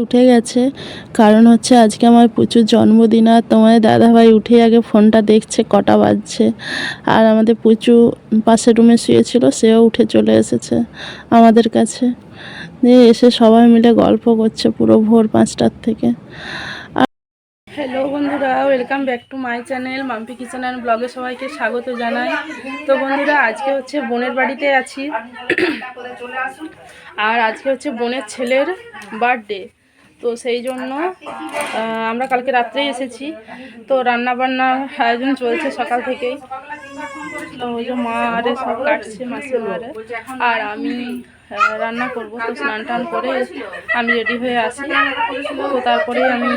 উঠে গেছে, কারণ হচ্ছে আজকে আমার প্রচুর জন্মদিন। আর তোমার দাদাভাই উঠে আগে ফোনটা দেখছে কটা বাজছে। আর আমাদের পুচু পাশের রুমে শুয়েছিল, সেও উঠে চলে এসেছে আমাদের কাছে। দিয়ে এসে সবাই মিলে গল্প করছে পুরো ভোর 5টার থেকে। হ্যালো বন্ধুরা, welcome back to my channel Mampi kitchen and ব্লগে সবাইকে স্বাগত জানাই। তো বন্ধুরা, আজকে হচ্ছে বোনের বাড়িতে আছি। আর আজকে হচ্ছে বোনের ছেলের বার্থডে। তো সেই জন্য আমরা কালকে রাত্রেই এসেছি। তো রান্না বান্নার আয়োজন চলছে সকাল থেকেই। তো ওই যে মা আরে সব কাটছে, মাছের মারে, আর আমি রান্না করব। তো স্নান টান করে আমি রেডি হয়ে আসি, তো তারপরে আমি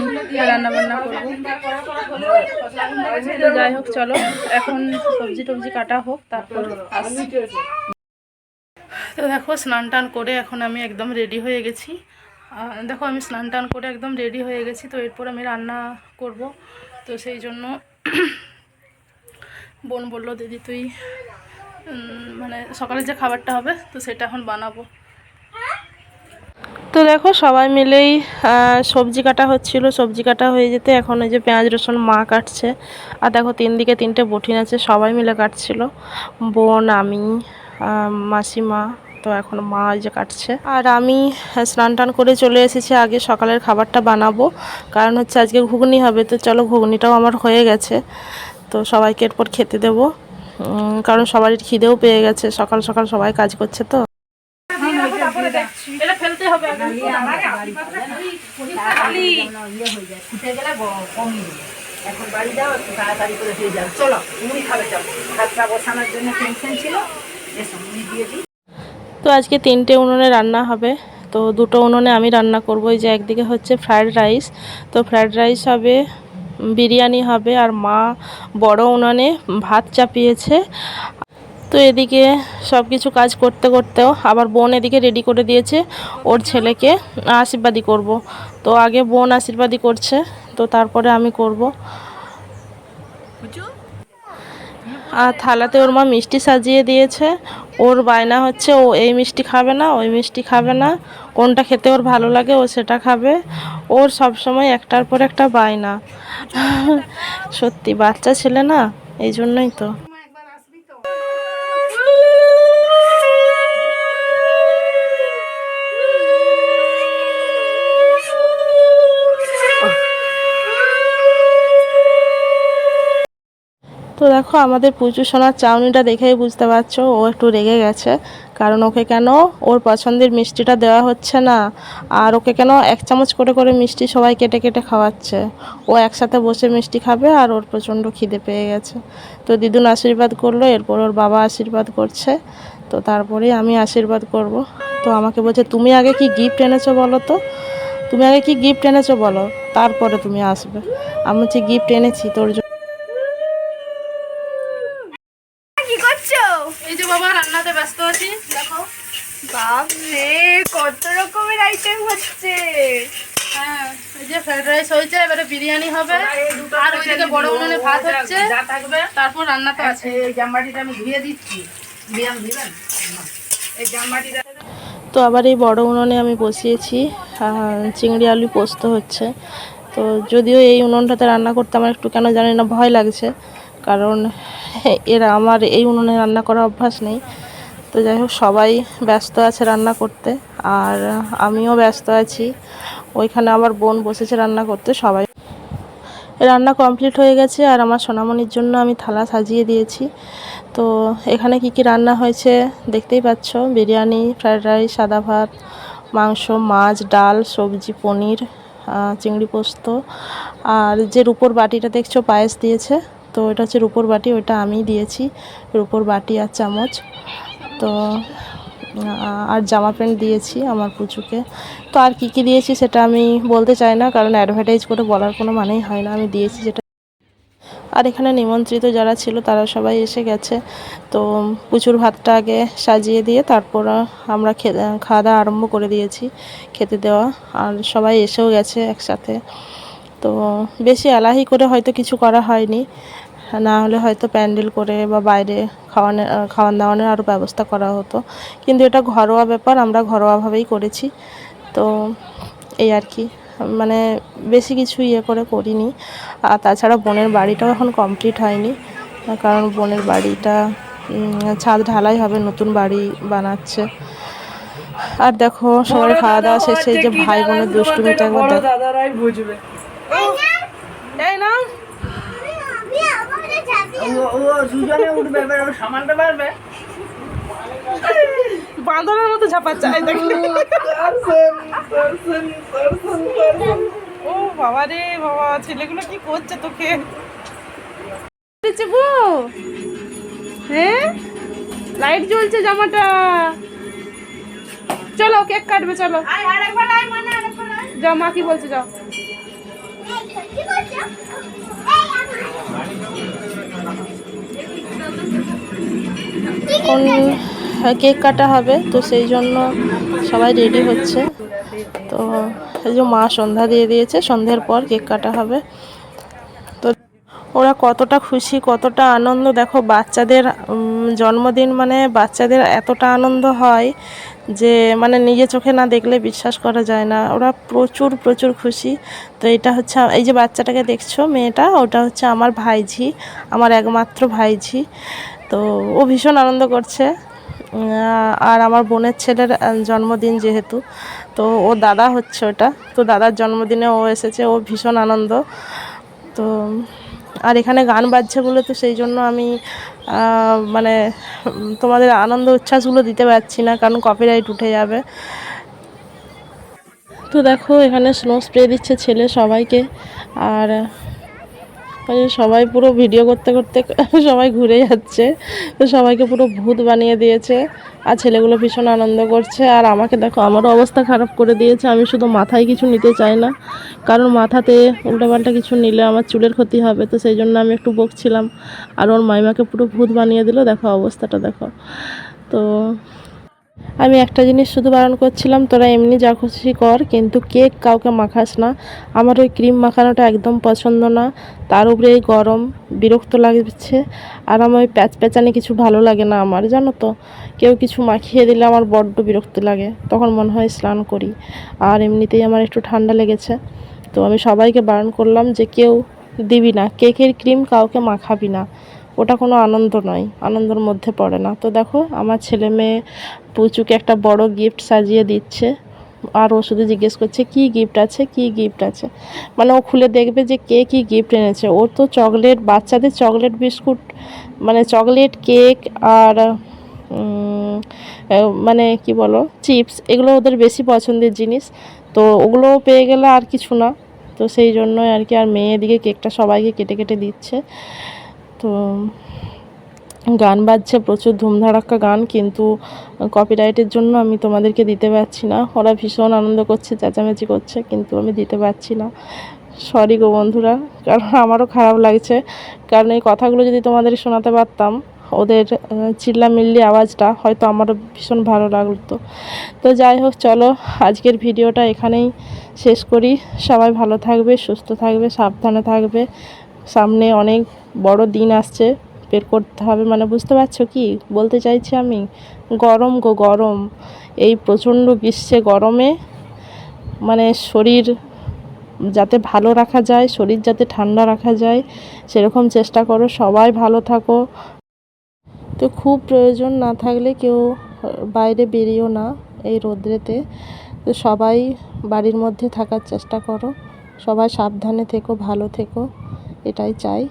রান্না বান্না করব। তো যাই হোক, চলো এখন সবজি টবজি কাটা হোক, তারপর আসছি। তো দেখো, স্নান টান করে এখন আমি একদম রেডি হয়ে গেছি। দেখো, আমি স্নান টান করে একদম রেডি হয়ে গেছি। তো এরপর আমি রান্না করব। তো সেই জন্য বোন বললো, দিদি তুই মানে সকালে যে খাবারটা হবে তো সেটা এখন বানাবো। তো দেখো, সবাই মিলেই সবজি কাটা হচ্ছিল। সবজি কাটা হয়ে যেতে এখন ওই যে পেঁয়াজ রসুন মা কাটছে। আর দেখো, দিকে 3টে বটিন আছে, সবাই মিলে কাটছিল, বোন, আমি, মাসিমা। তো এখন মা ওই যে কাটছে, আর আমি স্নান টান করে চলে এসেছি। আগে সকালের খাবারটা বানাবো, কারণ হচ্ছে আজকে ঘুগনি হবে। তো চলো, ঘুগনিটাও আমার হয়ে গেছে। তো সবাইকে এরপর খেতে দেবো, কারণ সবারই খিদেও পেয়ে গেছে, সকাল সকাল সবাই কাজ করছে। তো এটা ফেলতে হবে। এখন বাড়ি যাও, একটু তাড়াতাড়ি করে দিয়ে যাও। চলো, মুড়ি খাবে, চলো। ভাতটা বসানোর জন্য টেনশন ছিল, এসো মুড়ি দিয়ে দিই। তো আজকে 3টে উনুনে রান্না হবে। তো 2টো উনুনে আমি রান্না করব। এই যে একদিকে হচ্ছে ফ্রায়েড রাইস, তো ফ্রায়েড রাইস হবে, বিরিয়ানি হবে, আর মা বড় উনুনে ভাত চাপিয়েছে। তো এদিকে সব কিছু কাজ করতে করতেও আবার বোন এদিকে রেডি করে দিয়েছে ওর ছেলেকে আশীর্বাদী করব। তো আগে বোন আশীর্বাদী করছে, তো তারপরে আমি করব। আর থালাতে ওর মা মিষ্টি সাজিয়ে দিয়েছে। ওর বায়না হচ্ছে ও এই মিষ্টি খাবে না, ওই মিষ্টি খাবে না, কোনটা খেতে ওর ভালো লাগে ও সেটা খাবে। ওর সব সময় একটার পর একটা বায়না। সত্যি বাচ্চা ছেলে না, এই জন্যই তো। তো দেখো, আমাদের পুচু সোনার চাউনিটা দেখেই বুঝতে পারছো ও একটু রেগে গেছে, কারণ ওকে কেন ওর পছন্দের মিষ্টিটা দেওয়া হচ্ছে না, আর ওকে কেন 1 চামচ করে করে মিষ্টি সবাই কেটে কেটে খাওয়াচ্ছে। ও একসাথে বসে মিষ্টি খাবে, আর ওর প্রচণ্ড খিদে পেয়ে গেছে। তো দিদুন আশীর্বাদ করলো, এরপর ওর বাবা আশীর্বাদ করছে, তো তারপরেই আমি আশীর্বাদ করব। তো আমাকে বলছে, তুমি আগে কি গিফট এনেছো বলো তো, তুমি আগে কি গিফট এনেছো বলো, তারপরে তুমি আসবে। আমি হচ্ছে গিফট এনেছি তোর জন্য। এই যে বাবা, রান্নাতে ব্যস্ত আছি। দেখো, বাপরে কত রকমের আইটেম হচ্ছে। হ্যাঁ, এই যে ফ্রাইড রাইস হয়েছে, এবারে বিরিয়ানি হবে, আর ওইদিকে বড় উনুনে ভাত হচ্ছে, তারপর রান্না তো আছে। এই জামবাটিটা আমি ধুয়ে দিচ্ছি, বিয়াম দিবেন এই জামবাটিটা। তো আবার এই বড় উনুনে আমি বসিয়েছি, চিংড়ি আলু পোস্ত হচ্ছে। তো যদিও এই উনুনটাতে রান্না করতে আমার একটু কেন জানি না ভয় লাগছে, কারণ আমার এই উনুনে রান্না করার অভ্যাস নেই। তো যাই হোক, সবাই ব্যস্ত আছে রান্না করতে, আর আমিও ব্যস্ত আছি। ওইখানে আমার বোন বসেছে রান্না করতে। সবাই রান্না কমপ্লিট হয়ে গেছে, আর আমার সোনামণির জন্য আমি থালা সাজিয়ে দিয়েছি। তো এখানে কি কি রান্না হয়েছে দেখতেই পাচ্ছ, বিরিয়ানি, ফ্রায়েড রাইস, সাদা ভাত, মাংস, মাছ, ডাল, সবজি, পনির, চিংড়ি পোস্ত, আর যে রুপোর বাটিটা দেখছো পায়েস দিয়েছে, তো এটা হচ্ছে রুপোর বাটি, ওইটা আমি দিয়েছি, রুপোর বাটি আর চামচ। তো আর জামা প্যান্ট দিয়েছি আমার পুচুকে। তো আর কি কি দিয়েছি সেটা আমি বলতে চাই না, কারণ অ্যাডভার্টাইজ করে বলার কোনো মানেই হয় না, আমি দিয়েছি যেটা। আর এখানে নিমন্ত্রিত যারা ছিল তারা সবাই এসে গেছে। তো পুচুর ভাতটা আগে সাজিয়ে দিয়ে তারপর আমরা খাওয়া দাওয়া আরম্ভ করে দিয়েছি, খেতে দেওয়া। আর সবাই এসেও গেছে একসাথে। তো বেশি এলাহি করে হয়তো কিছু করা হয়নি, না হলে হয়তো প্যান্ডেল করে বা বাইরে খাওয়ান দাওয়ানোর আরও ব্যবস্থা করা হতো, কিন্তু এটা ঘরোয়া ব্যাপার, আমরা ঘরোয়াভাবেই করেছি। তো এই আর কি, মানে বেশি কিছু ইয়ে করে করিনি। আর তাছাড়া বোনের বাড়িটাও এখন কমপ্লিট হয়নি, কারণ বোনের বাড়িটা ছাদ ঢালাই হবে, নতুন বাড়ি বানাচ্ছে। আর দেখো সবাই খাওয়া দাওয়া শেষে যে ভাই বোনের দুষ্টুমিটা একবার দেখো। দাদারাই বুঝবে। এই না ও দুজনে উঠবে, এবার ও সামালতে পারবে? বাঁদরের মতো ঝাপাচ্ছে। এই দেখো। ও বাবা রে বাবা, ছেলেগুলো কি করছে তোকে? হ্যাঁ, লাইট জ্বলছে জামাটা। চলো কেক কাটবে, চলো যাও, মা কি বলছে যাও। এখন কেক কাটা হবে, তো সেই জন্য সবাই রেডি হচ্ছে। তো এই যে মা সন্ধ্যা দিয়ে দিয়েছে, সন্ধ্যের পর কেক কাটা হবে। তো ওরা কতটা খুশি, কতটা আনন্দ দেখো। বাচ্চাদের জন্মদিন মানে বাচ্চাদের এতটা আনন্দ হয় যে মানে নিজে চোখে না দেখলে বিশ্বাস করা যায় না। ওরা প্রচুর প্রচুর খুশি। তো এটা হচ্ছে, এই যে বাচ্চাটাকে দেখছো, মেয়েটা, ওটা হচ্ছে আমার ভাইঝি, আমার একমাত্র ভাইঝি। তো ও ভীষণ আনন্দ করছে। আর আমার বোনের ছেলের জন্মদিন যেহেতু, তো ও দাদা হচ্ছে ওটা, তো দাদার জন্মদিনে ও এসেছে, ও ভীষণ আনন্দ। তো আর এখানে গান বাজছে বলে, তো সেই জন্য আমি মানে তোমাদের আনন্দ উচ্ছ্বাসগুলো দিতে পারছি না, কারণ কপিরাইট উঠে যাবে। তো দেখো এখানে স্নো স্প্রে দিচ্ছে ছেলে সবাইকে। আর সবাই পুরো ভিডিও করতে করতে সবাই ঘুরে যাচ্ছে, তো সবাইকে পুরো ভূত বানিয়ে দিয়েছে। আর ছেলেগুলো ভীষণ আনন্দ করছে। আর আমাকে দেখো, আমারও অবস্থা খারাপ করে দিয়েছে। আমি শুধু মাথায় কিছু নিতে চাই না, কারণ মাথাতে উল্টোপাল্টা কিছু নিলে আমার চুলের ক্ষতি হবে। তো সেই জন্য আমি একটু বকছিলাম, আর ওর মাইমাকে পুরো ভূত বানিয়ে দিল। দেখো অবস্থাটা দেখো। তো আমি একটা জিনিস শুধু বারণ করছিলাম, তোরা এমনি যা খুশি কর, কিন্তু কেক কাউকে মাখাস না। আমার ওই ক্রিম মাখানোটা একদম পছন্দ না, তার উপরে এই গরম, বিরক্ত লাগছে। আর আমার ওই প্যাচপ্যাচানি কিছু ভালো লাগে না আমার, জানো তো। কেউ কিছু মাখিয়ে দিলে আমার বড্ড বিরক্ত লাগে, তখন মনে হয় স্নান করি। আর এমনিতেই আমার একটু ঠান্ডা লেগেছে। তো আমি সবাইকে বারণ করলাম যে কেউ দিবি না, কেকের ক্রিম কাউকে মাখাবি না, ওটা কোনো আনন্দ নয়, আনন্দের মধ্যে পড়ে না। তো দেখো আমার ছেলে মেয়ে পুচুকে একটা বড় গিফট সাজিয়ে দিচ্ছে। আর ও শুধু জিজ্ঞেস করছে কি গিফট আছে, কি গিফট আছে, মানে ও খুলে দেখবে যে কে কী গিফট এনেছে। ওর তো চকলেট, বাচ্চাদের চকলেট বিস্কুট, মানে চকলেট কেক আর মানে কি বলো, চিপস, এগুলো ওদের বেশি পছন্দের জিনিস। তো ওগুলো পেয়ে গেলে আর কিছু না। তো সেই জন্যই আর কি। আর মেয়ে এদিকে কেকটা সবাইকে কেটে কেটে দিচ্ছে। তো গান বাজছে, প্রচুর ধুমধাড়াক্কা গান, কিন্তু কপিরাইটের জন্য আমি তোমাদেরকে দিতে পারছি না। ওরা ভীষণ আনন্দ করছে, চেঁচামেচি করছে, কিন্তু আমি দিতে পারছি না। সরি গো বন্ধুরা, কারণ আমারও খারাপ লাগছে। কারণ এই কথাগুলো যদি তোমাদের শোনাতে পারতাম, ওদের চিল্লামিল্লি আওয়াজটা, হয়তো আমারও ভীষণ ভালো লাগতো। তো যাই হোক, চলো আজকের ভিডিওটা এখানেই শেষ করি। সবাই ভালো থাকবে, সুস্থ থাকবে, সাবধানে থাকবে। সামনে অনেক বড় দিন আসছে, বের করতে হবে, মানে বুঝতে পারছো কি বলতে চাইছি আমি। গরম গো গরম, এই প্রচণ্ড গ্রীষ্মে গরমে মানে শরীর যাতে ভালো রাখা যায়, শরীর যাতে ঠান্ডা রাখা যায়, সেরকম চেষ্টা করো। সবাই ভালো থাকো। তো খুব প্রয়োজন না থাকলে কেউ বাইরে বেরিও না এই রোদ্রেতে। তো সবাই বাড়ির মধ্যে থাকার চেষ্টা করো। সবাই সাবধানে থেকো, ভালো থেকো, এটাই চাই।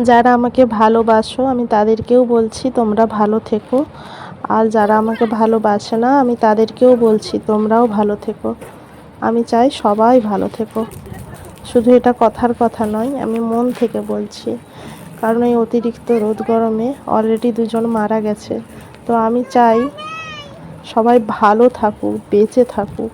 যারা আমাকে ভালোবাসো আমি তাদেরকেও বলছি তোমরা ভালো থেকো। আর যারা আমাকে ভালোবাসে না আমি তাদেরকেও বলছি তোমরাও ভালো থেকো। আমি চাই সবাই ভালো থেকো। শুধু এটা কথার কথা নয়, আমি মন থেকে বলছি। কারণ এই অতিরিক্ত রোদ গরমে অলরেডি 2 জন মারা গেছে। তো আমি চাই সবাই ভালো থাকুক, বেঁচে থাকুক।